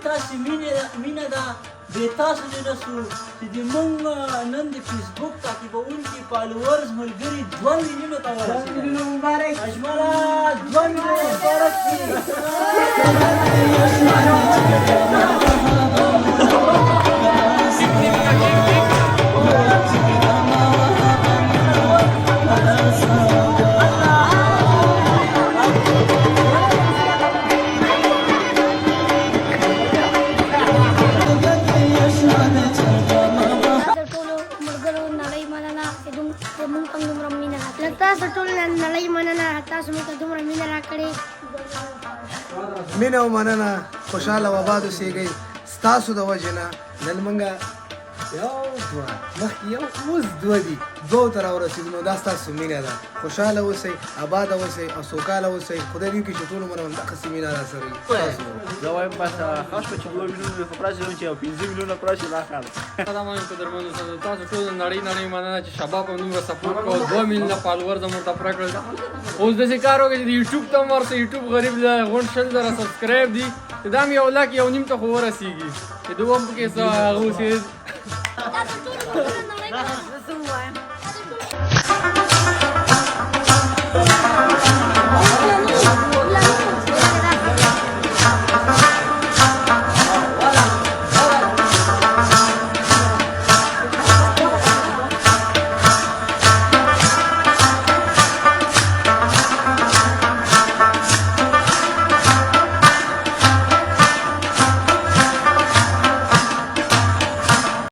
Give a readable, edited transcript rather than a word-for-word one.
تاسې مینه ده بې تاسو دې نه سو چې د مونږ نن د فیسبوک تعقیبونکي فالوورز ملګري 2 میلیونو ته ورسېدل مبارک اجمله 2 میلیونه مبارک شي تاسو ټول نړۍ مننه تاسو موږ ته دومره مینه راکړې مینه او مننه خوشحاله او آباد اوسېږئ ستاسو د وجې نه نن موږ یو دوه مخکې یو اوس دوه دي دوو ته راورسېدو نو دا ستاسو مینه ده خوشحاله اوسئ آباده اوسئ او سوکاله اوسئ خدای دې وکړي چې ټول عمر همدغسې مینه راسره وي زه وایم بس ښه شوه چې 2 میلیونه خو پراسې چې یو 5 میلیونه پراسې لا ښه ده قدمانو قدرمنو تاسو ټول نړۍ مننه چې شباب هم دومره سپورټ کوو 2 میلیونه فالوورز هم ورته پوره کړل اوس داسې کار وکړئ چې د یوټیوب ته هم ورسئ یوټیوب غریب دی غونډ 100,000 سبسکرایب دي چې دا هم 1 لاک 1 نیم ته خو ورسېږي چې دوه هم پکې څه هغه اوسېد تاسو ټول نړۍ مننه